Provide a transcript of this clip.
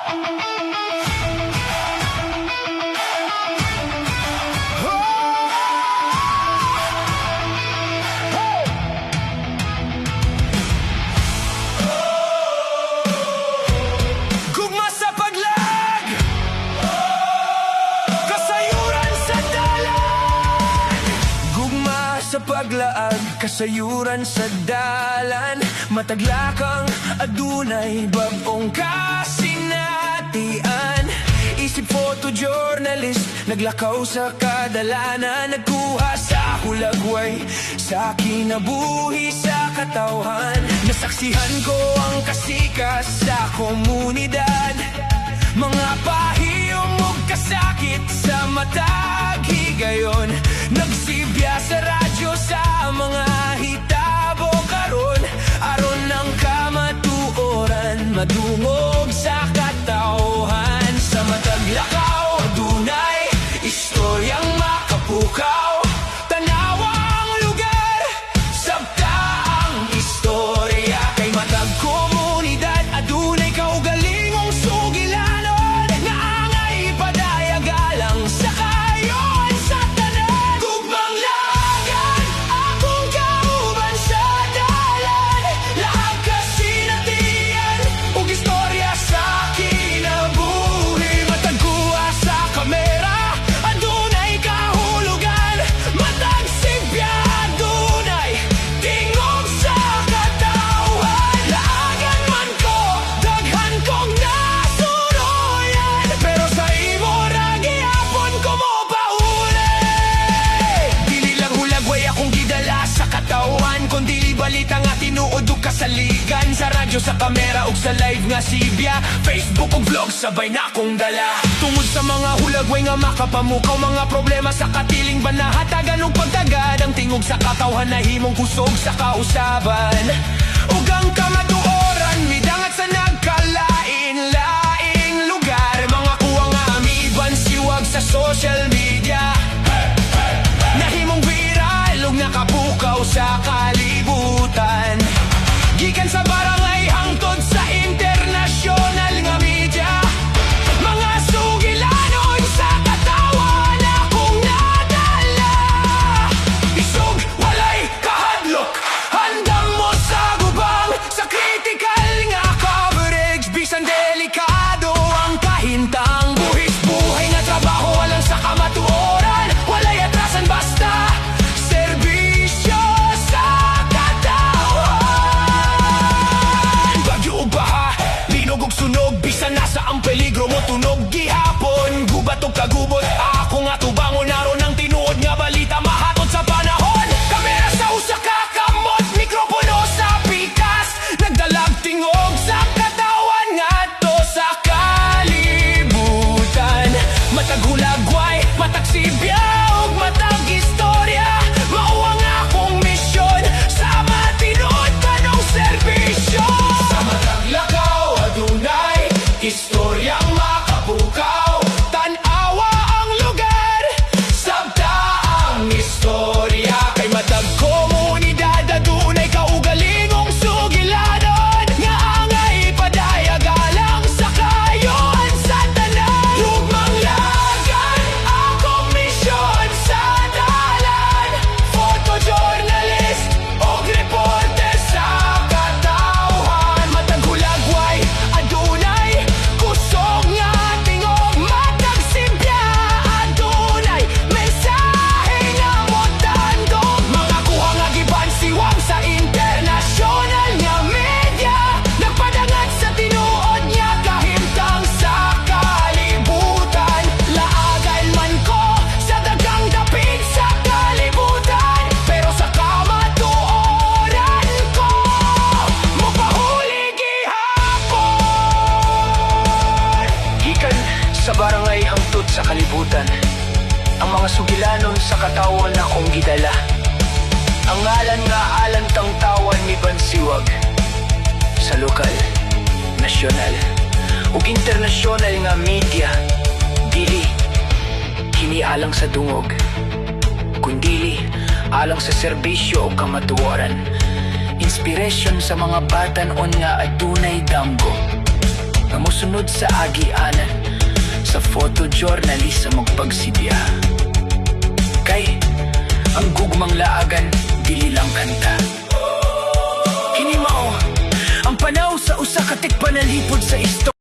Gugma sa paglag, kasayuran sa dalan. Gugma sa paglaag, kasayuran sa dalan. Mataglakang adunay bag-ong kasinatian. Isip photojournalist, naglakaw sa kadalanan. Nagkuha sa hulagway, sa kinabuhi sa katawhan. Nasaksihan ko ang kasikas sa komunidad. Mga pahiyong ug kasakit sa matag higayon. Nagsibya sa radyo sa mga hitabo karon. Aron ng kamatuoran, madungog sa katawhan. Sa mataglakaw, adunay istoryang makapukaw. Tanawa ang lugar, sabta ang istorya. Kay matag komunidad, adunay kaugalingong sugilanon. Naangay padayagalang sa kayon sa tanan. Gugmang lagan, akong kauban sa dalan. Lahat kasinatian, ug istorya sa kinabuhi. Matagkuha sa kamera, adunay kahulugan. Matag sibya, adunay tingog sa katawhan. Laagan man ko, daghan kong nasuroyan. Pero sa imo ra gihapon ko mo pauli. Dili lang hulagway akong gidala sa katawan, kundi balita nga tinuod ug kasaligan. Sa radyo, sa kamera ug sa live nga sibya, Facebook ug vlog sabay na akong dala. Tungod sa mga hulagway nga makapamukaw, mga problema sa katiling banahatagan ug pagtagad. Ang tingog sa katawhan na himong kusog sa kausaban. Ug ang kamatuoran midangat sa nagkalain-laing lugar. Mga kuwa nga amiban siwag sa social media. Nahimong viral ug nakapukaw sa kalibutan. Gikan sa barangay hangtod sa internasyonal nga media. Mga sugilanon sa katawan akong nadala. Isog, walay kahadlok, handang mo sa gubang. Sa critical nga coverage, bisan delikado ang kahintang. Buhis buhay nga trabaho, walang sa kamatuoran. Walay atrasan basta serbisyo sa katawan. Bagyo ug baha, linog ug sunog, bisan nasa ang peligro mo tunog gihapon. Gubat ug kagubot, ako nga tubangon naron ang tinuod nga balita mahatod sa panahon. Kamera sa usa ka kamot, mikropono sa pikas. Nagdalag tingog sa katawan ngadto sa kalibutan. Matag hulagway, matag sibya ug matag istorya. Mao ang akong misyon sa matinuod kanong serbisyo. Sa mataglakaw, adunay istoryang makapukaw. Tanawa ang lugar, sabta ang istorya. Kay matag komunidad, adunay kaugalingong sugilanon. Nga angay padayagalang sa kayon sa tanan. Lugmang lagan, akong misyon sa dalan. Photojournalist og reporter sa katawhan. Matag hulagway, adunay kusog nga tingog. Matag sibya, adunay mensahe nga motandog. Mga kuha nga giban siwang sa internasyonal nga media. Nagpadangat sa tinuod niya kahimtang sa kalibutan. Laagan man ko sa dagang dapit sa kalibutan. Pero sa kamatuoran ko, mapahuli gihapon. Gikan sa barangay hangtod sa kalibutan, ang mga sugilanon sa katawan akong gidala. Ang ngalan nga alantang tawan mi bansiwag sa lokal, nasyonal ug internasyonal nga media. Dili kini alang sa dungog, kundili alang sa serbisyo o kamatuoran. Inspiration sa mga batan-on nga adunay damgo. nga mosunod sa agianan sa photojournalist sa magpagsidya. Kay ang gugmang laagan dili lang kanta. Kini mao ang panaw sa usa ka tikpanalipod sa istorya.